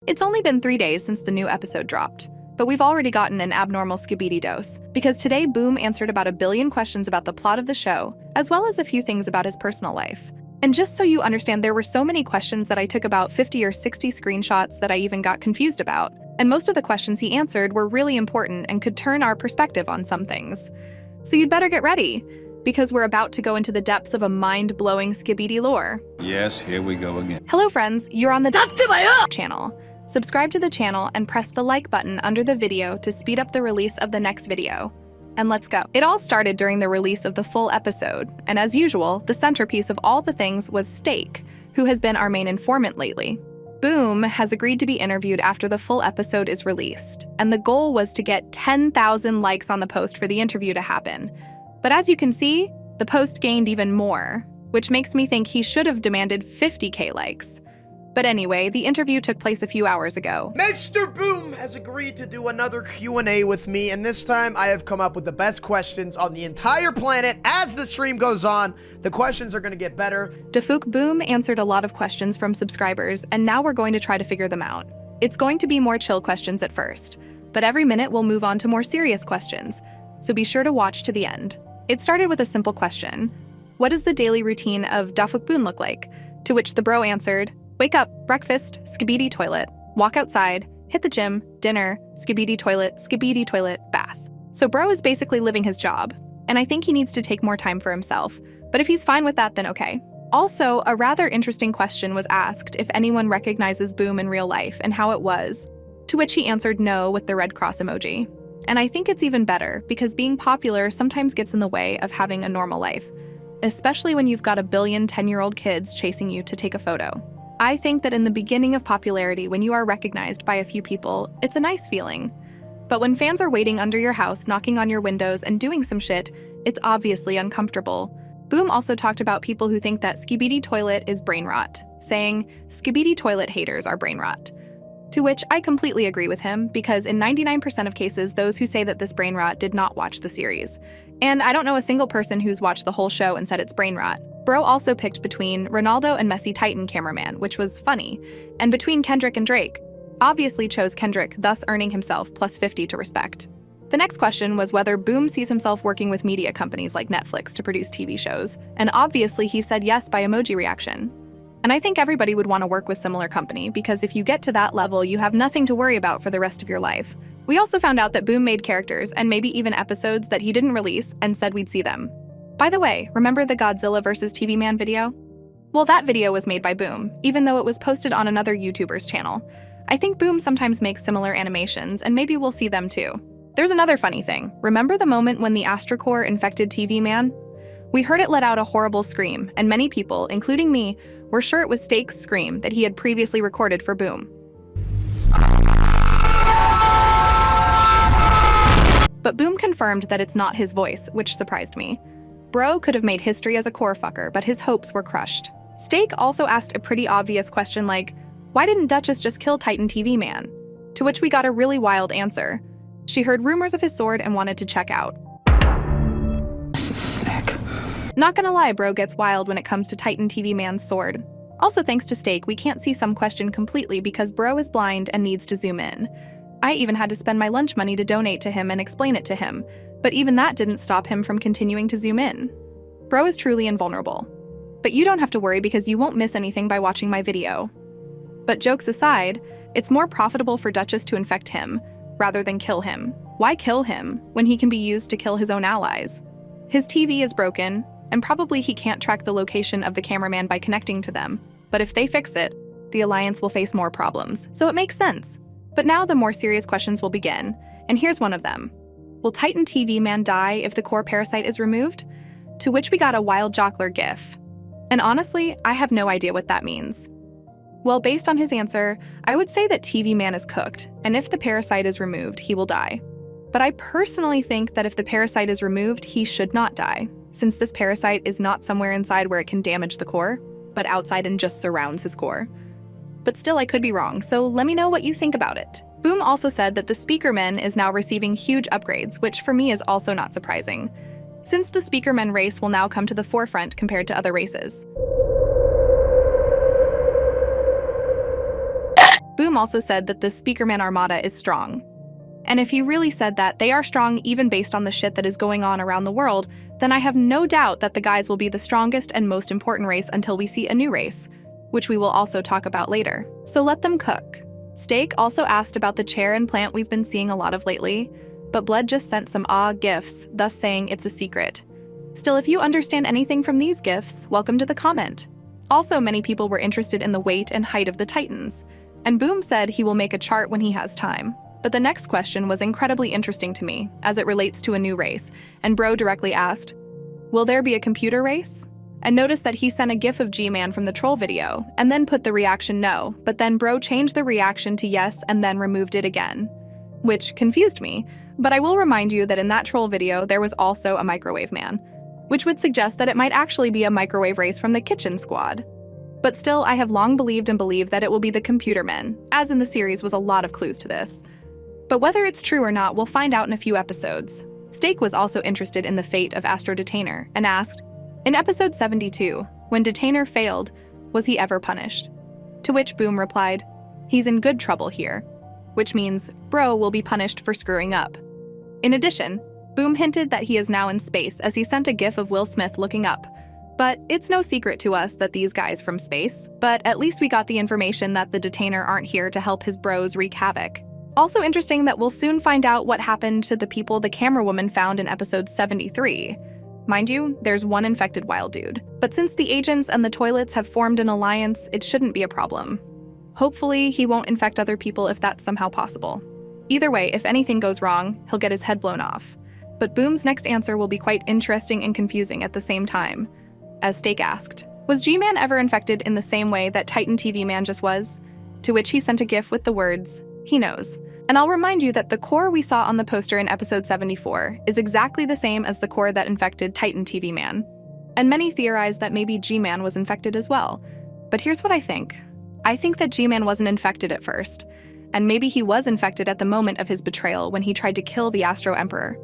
It's only been 3 days since the new episode dropped, but we've already gotten an abnormal Skibidi dose, because today Boom answered about 1 billion questions about the plot of the show, as well as a few things about his personal life. And just so you understand, there were so many questions that I took about 50 or 60 screenshots that I even got confused about, and most of the questions he answered were really important and could turn our perspective on some things. So you'd better get ready, because we're about to go into the depths of a mind-blowing Skibidi lore. Yes, here we go again. Hello friends, you're on the channel. Subscribe to the channel and press the like button under the video to speed up the release of the next video. And let's go. It all started during the release of the full episode, and as usual, the centerpiece of all the things was Steak, who has been our main informant lately. Boom has agreed to be interviewed after the full episode is released, and the goal was to get 10,000 likes on the post for the interview to happen. But as you can see, the post gained even more, which makes me think he should have demanded 50k likes. But anyway, the interview took place a few hours ago. Mr. Boom has agreed to do another Q&A with me, and this time I have come up with the best questions on the entire planet. As the stream goes on, the questions are going to get better. Defuk Boom answered a lot of questions from subscribers, and now we're going to try to figure them out. It's going to be more chill questions at first, but every minute we'll move on to more serious questions, so be sure to watch to the end. It started with a simple question. What does the daily routine of Defuk Boom look like? To which the bro answered, wake up, breakfast, skibidi toilet, walk outside, hit the gym, dinner, skibidi toilet, bath. So bro is basically living his job, and I think he needs to take more time for himself, but if he's fine with that, then okay. Also, a rather interesting question was asked if anyone recognizes Boom in real life and how it was, to which he answered no with the red cross emoji. And I think it's even better, because being popular sometimes gets in the way of having a normal life, especially when you've got 1 billion 10-year-old kids chasing you to take a photo. I think that in the beginning of popularity, when you are recognized by a few people, it's a nice feeling. But when fans are waiting under your house, knocking on your windows, and doing some shit, it's obviously uncomfortable. Boom also talked about people who think that skibidi toilet is brain rot, saying, skibidi toilet haters are brain rot. To which I completely agree with him, because in 99% of cases, those who say that this brain rot did not watch the series. And I don't know a single person who's watched the whole show and said it's brain rot. Bro also picked between Ronaldo and Messi Titan cameraman, which was funny, and between Kendrick and Drake. Obviously chose Kendrick, thus earning himself plus 50 to respect. The next question was whether Boom sees himself working with media companies like Netflix to produce TV shows, and obviously he said yes by emoji reaction. And I think everybody would want to work with similar company, because if you get to that level, you have nothing to worry about for the rest of your life. We also found out that Boom made characters, and maybe even episodes that he didn't release, and said we'd see them. By the way, remember the Godzilla vs. TV Man video? Well, that video was made by Boom, even though it was posted on another YouTuber's channel. I think Boom sometimes makes similar animations, and maybe we'll see them too. There's another funny thing. Remember the moment when the Astros infected TV Man? We heard it let out a horrible scream, and many people, including me, were sure it was Steak's scream that he had previously recorded for Boom. But Boom confirmed that it's not his voice, which surprised me. Bro could have made history as a core fucker, but his hopes were crushed. Steak also asked a pretty obvious question like, why didn't Duchess just kill Titan TV Man? To which we got a really wild answer. She heard rumors of his sword and wanted to check out. Sick. Not gonna lie, bro gets wild when it comes to Titan TV Man's sword. Also thanks to Steak, we can't see some question completely because bro is blind and needs to zoom in. I even had to spend my lunch money to donate to him and explain it to him, but even that didn't stop him from continuing to zoom in. Bro is truly invulnerable. But you don't have to worry because you won't miss anything by watching my video. But jokes aside, it's more profitable for Duchess to infect him, rather than kill him. Why kill him when he can be used to kill his own allies? His TV is broken, and probably he can't track the location of the cameraman by connecting to them. But if they fix it, the Alliance will face more problems, so it makes sense. But now the more serious questions will begin, and here's one of them. Will Titan TV Man die if the core parasite is removed? To which we got a wild jockler gif. And honestly, I have no idea what that means. Well, based on his answer, I would say that TV Man is cooked, and if the parasite is removed, he will die. But I personally think that if the parasite is removed, he should not die, since this parasite is not somewhere inside where it can damage the core, but outside and just surrounds his core. But still, I could be wrong, so let me know what you think about it. Boom also said that the Speakerman is now receiving huge upgrades, which for me is also not surprising, since the Speakerman race will now come to the forefront compared to other races. Boom also said that the Speakerman Armada is strong. And if he really said that they are strong even based on the shit that is going on around the world, then I have no doubt that the guys will be the strongest and most important race until we see a new race, which we will also talk about later. So let them cook. Steak also asked about the chair and plant we've been seeing a lot of lately, but Blood just sent some gifs, thus saying it's a secret. Still, if you understand anything from these gifs, welcome to the comment. Also, many people were interested in the weight and height of the Titans, and Boom said he will make a chart when he has time. But the next question was incredibly interesting to me, as it relates to a new race, and Bro directly asked, will there be a computer race? And notice that he sent a gif of G-Man from the troll video, and then put the reaction no, but then Bro changed the reaction to yes and then removed it again, which confused me. But I will remind you that in that troll video, there was also a microwave man, which would suggest that it might actually be a microwave race from the kitchen squad. But still, I have long believed and believe that it will be the computer men, as in the series was a lot of clues to this. But whether it's true or not, we'll find out in a few episodes. Steak was also interested in the fate of Astro Detainer and asked, in episode 72, when Detainer failed, was he ever punished? To which Boom replied, he's in good trouble here, which means Bro will be punished for screwing up. In addition, Boom hinted that he is now in space as he sent a gif of Will Smith looking up. But it's no secret to us that these guys from space, but at least we got the information that the Detainer aren't here to help his bros wreak havoc. Also interesting that we'll soon find out what happened to the people the camera woman found in episode 73. Mind you, there's one infected wild dude. But since the agents and the toilets have formed an alliance, it shouldn't be a problem. Hopefully, he won't infect other people if that's somehow possible. Either way, if anything goes wrong, he'll get his head blown off. But Boom's next answer will be quite interesting and confusing at the same time. As Steak asked, was G-Man ever infected in the same way that Titan TV Man just was? To which he sent a gif with the words, he knows. And I'll remind you that the core we saw on the poster in episode 74 is exactly the same as the core that infected Titan TV Man. And many theorize that maybe G-Man was infected as well. But here's what I think. I think that G-Man wasn't infected at first, and maybe he was infected at the moment of his betrayal when he tried to kill the Astro Emperor.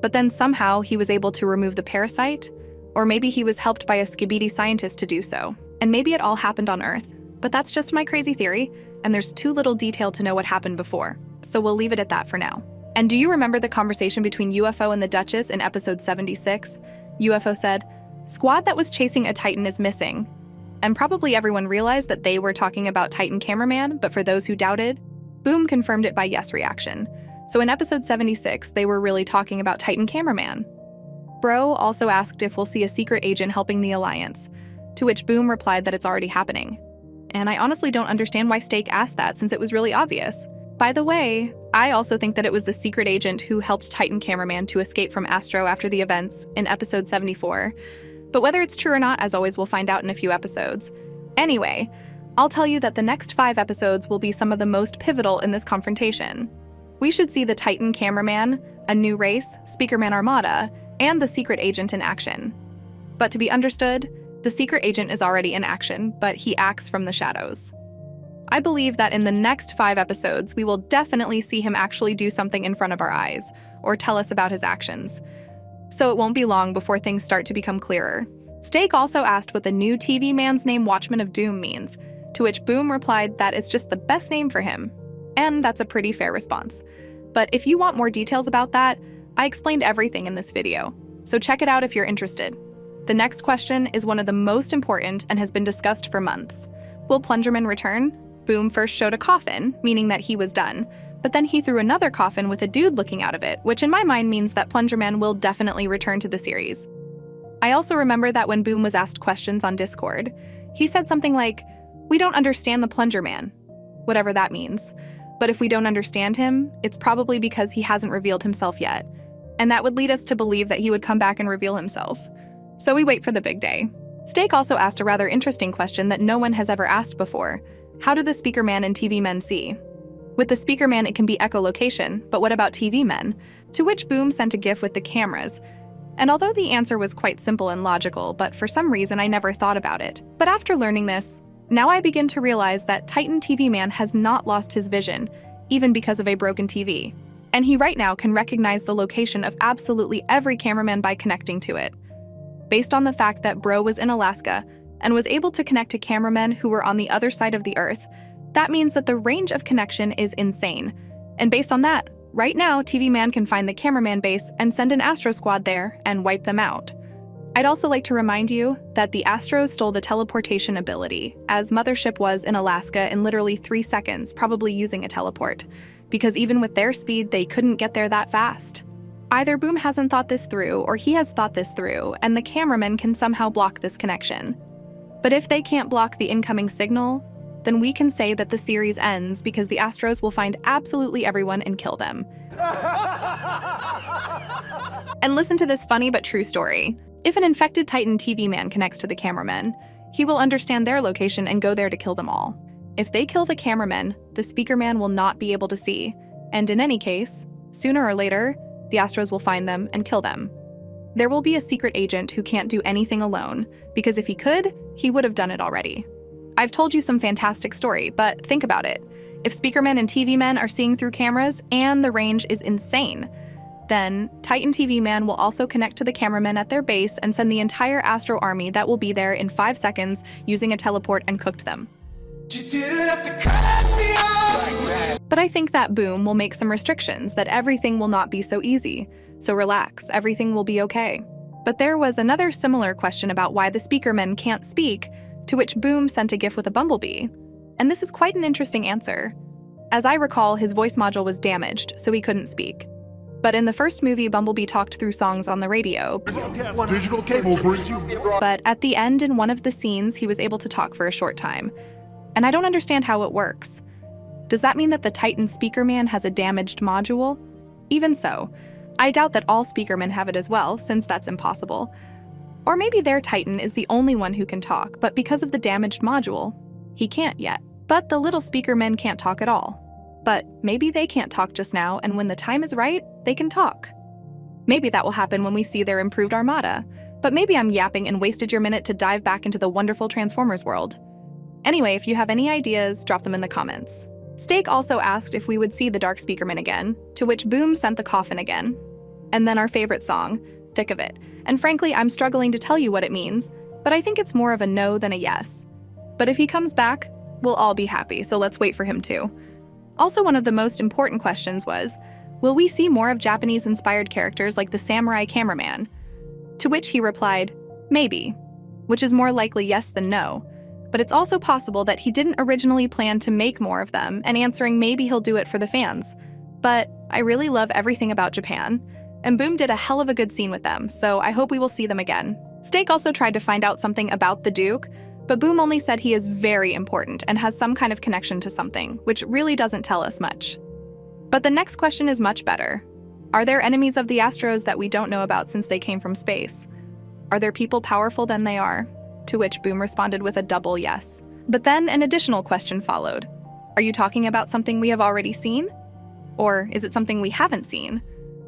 But then somehow he was able to remove the parasite, or maybe he was helped by a Skibidi scientist to do so. And maybe it all happened on Earth. But that's just my crazy theory, and there's too little detail to know what happened before. So we'll leave it at that for now. And do you remember the conversation between UFO and the Duchess in episode 76? UFO said, squad that was chasing a Titan is missing. And probably everyone realized that they were talking about Titan Cameraman, but for those who doubted, Boom confirmed it by yes reaction. So in episode 76, they were really talking about Titan Cameraman. Bro also asked if we'll see a secret agent helping the Alliance, to which Boom replied that it's already happening. And I honestly don't understand why Steak asked that since it was really obvious. By the way, I also think that it was the secret agent who helped Titan Cameraman to escape from Astro after the events in episode 74. But whether it's true or not, as always, we'll find out in a few episodes. Anyway, I'll tell you that the next 5 episodes will be some of the most pivotal in this confrontation. We should see the Titan Cameraman, a new race, Speakerman Armada, and the secret agent in action. But to be understood, the secret agent is already in action, but he acts from the shadows. I believe that in the next 5 episodes, we will definitely see him actually do something in front of our eyes, or tell us about his actions. So it won't be long before things start to become clearer. Steak also asked what the new TV man's name Watchman of Doom means, to which Boom replied that it's just the best name for him. And that's a pretty fair response. But if you want more details about that, I explained everything in this video, so check it out if you're interested. The next question is one of the most important and has been discussed for months. Will Plungerman return? Boom first showed a coffin, meaning that he was done, but then he threw another coffin with a dude looking out of it, which in my mind means that Plungerman will definitely return to the series. I also remember that when Boom was asked questions on Discord, he said something like, "We don't understand the Plungerman," whatever that means. But if we don't understand him, it's probably because he hasn't revealed himself yet, and that would lead us to believe that he would come back and reveal himself. So we wait for the big day. Steak also asked a rather interesting question that no one has ever asked before. How do the Speaker Man and TV Men see? With the Speaker Man, it can be echolocation, but what about TV Men? To which Boom sent a gif with the cameras. And although the answer was quite simple and logical, but for some reason I never thought about it. But after learning this, now I begin to realize that Titan TV Man has not lost his vision, even because of a broken TV. And he right now can recognize the location of absolutely every cameraman by connecting to it. Based on the fact that Bro was in Alaska and was able to connect to cameramen who were on the other side of the Earth, That means that the range of connection is insane. And based on that, right now, TV Man can find the cameraman base and send an Astro squad there and wipe them out. I'd also like to remind you that the Astros stole the teleportation ability, as Mothership was in Alaska in literally 3 seconds, probably using a teleport, because even with their speed, they couldn't get there that fast. Either Boom hasn't thought this through, or he has thought this through, and the cameraman can somehow block this connection. But if they can't block the incoming signal, then we can say that the series ends because the Astros will find absolutely everyone and kill them. And listen to this funny but true story. If an infected Titan TV Man connects to the cameraman, he will understand their location and go there to kill them all. If they kill the cameraman, the speaker man will not be able to see, and in any case, sooner or later, the Astros will find them and kill them. There will be a secret agent who can't do anything alone, because if he could, he would have done it already. I've told you some fantastic story, but think about it. If speakermen and TV men are seeing through cameras and the range is insane, then Titan TV Man will also connect to the cameramen at their base and send the entire Astro army that will be there in 5 seconds using a teleport and cooked them. But I think that Boom will make some restrictions that everything will not be so easy. So relax, everything will be okay. But there was another similar question about why the speakermen can't speak, to which Boom sent a GIF with a bumblebee. And this is quite an interesting answer. As I recall, his voice module was damaged, so he couldn't speak. But in the first movie, Bumblebee talked through songs on the radio. Digital cable brings you. But at the end, in one of the scenes, he was able to talk for a short time. And I don't understand how it works. Does that mean that the Titan Speakerman has a damaged module? Even so, I doubt that all Speakermen have it as well, since that's impossible. Or maybe their Titan is the only one who can talk, but because of the damaged module, he can't yet. But the little Speakermen can't talk at all. But maybe they can't talk just now, and when the time is right, they can talk. Maybe that will happen when we see their improved armada. But maybe I'm yapping and wasted your minute to dive back into the wonderful Transformers world. Anyway, if you have any ideas, drop them in the comments. Steak also asked if we would see the Dark Speakerman again, to which Boom sent the coffin again. And then our favorite song, Thick of It. And frankly, I'm struggling to tell you what it means, but I think it's more of a no than a yes. But if he comes back, we'll all be happy, so let's wait for him too. Also, one of the most important questions was, will we see more of Japanese-inspired characters like the samurai cameraman? To which he replied, maybe, which is more likely yes than no. But it's also possible that he didn't originally plan to make more of them, and answering maybe he'll do it for the fans. But I really love everything about Japan, and Boom did a hell of a good scene with them, so I hope we will see them again. Steak also tried to find out something about the Duke, but Boom only said he is very important and has some kind of connection to something, which really doesn't tell us much. But the next question is much better. Are there enemies of the Astros that we don't know about since they came from space? Are there people powerful than they are? To which Boom responded with a double yes. But then an additional question followed. Are you talking about something we have already seen? Or is it something we haven't seen?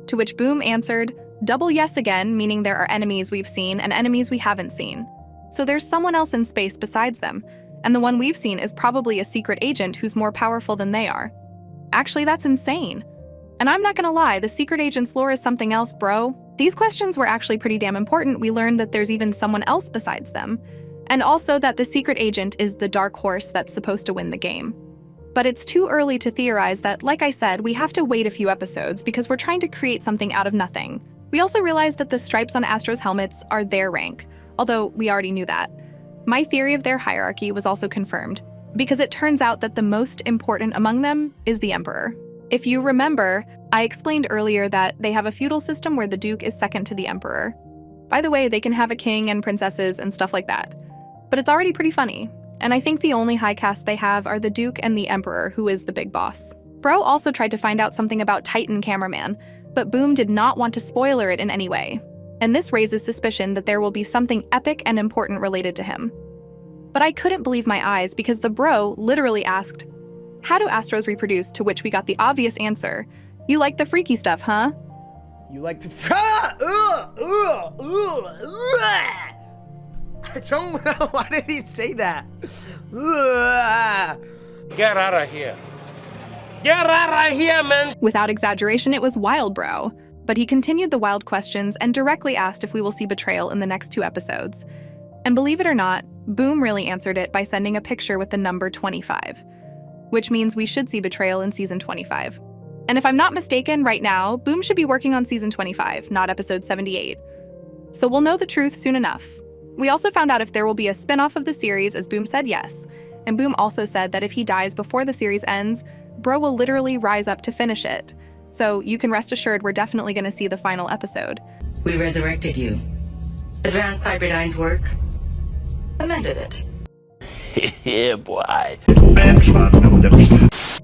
To which Boom answered, double yes again, meaning there are enemies we've seen and enemies we haven't seen. So there's someone else in space besides them, and the one we've seen is probably a secret agent who's more powerful than they are. Actually, that's insane. And I'm not gonna lie, the secret agent's lore is something else, bro. These questions were actually pretty damn important. We learned that there's even someone else besides them, and also that the secret agent is the dark horse that's supposed to win the game. But it's too early to theorize that, like I said, we have to wait a few episodes because we're trying to create something out of nothing. We also realized that the stripes on Astros helmets are their rank, although we already knew that. My theory of their hierarchy was also confirmed, because it turns out that the most important among them is the Emperor. If you remember, I explained earlier that they have a feudal system where the Duke is second to the Emperor. By the way, they can have a king and princesses and stuff like that. But it's already pretty funny, and I think the only high caste they have are the Duke and the Emperor, who is the big boss. Bro also tried to find out something about Titan Cameraman, but Boom did not want to spoiler it in any way. And this raises suspicion that there will be something epic and important related to him. But I couldn't believe my eyes because the bro literally asked, how do Astros reproduce? To which we got the obvious answer, you like the freaky stuff, huh? You like the... I don't know. Why did he say that? Get out of here. Get out of here, man. Without exaggeration, it was wild, bro. But he continued the wild questions and directly asked if we will see betrayal in the next 2 episodes. And believe it or not, Boom really answered it by sending a picture with the number 25. which means we should see betrayal in season 25. And if I'm not mistaken, right now, Boom should be working on season 25, not episode 78. So we'll know the truth soon enough. We also found out if there will be a spin-off of the series, as Boom said yes. And Boom also said that if he dies before the series ends, Bro will literally rise up to finish it. So you can rest assured we're definitely going to see the final episode. We resurrected you. Advanced Cyberdyne's work. Amended it. Yeah, boy.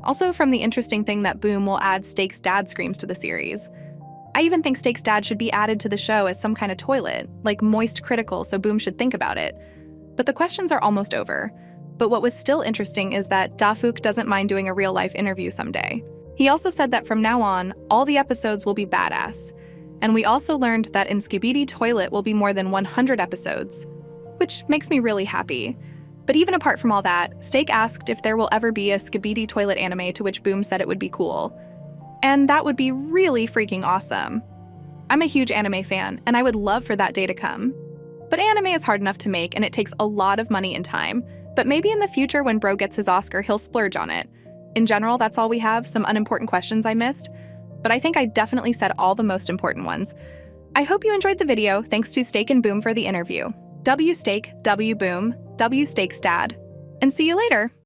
Also from the interesting thing that Boom will add Steak's dad screams to the series. I even think Steak's dad should be added to the show as some kind of toilet, like moist critical, so Boom should think about it. But the questions are almost over. But what was still interesting is that Dafuk doesn't mind doing a real-life interview someday. He also said that from now on, all the episodes will be badass. And we also learned that in Skibidi Toilet will be more than 100 episodes, which makes me really happy. But even apart from all that, Steak asked if there will ever be a Skibidi Toilet anime, to which Boom said it would be cool. And that would be really freaking awesome. I'm a huge anime fan, and I would love for that day to come. But anime is hard enough to make, and it takes a lot of money and time. But maybe in the future when Bro gets his Oscar, he'll splurge on it. In general, that's all we have, some unimportant questions I missed. But I think I definitely said all the most important ones. I hope you enjoyed the video. Thanks to Steak and Boom for the interview. W Steak, W Boom, W Steak's dad. And see you later!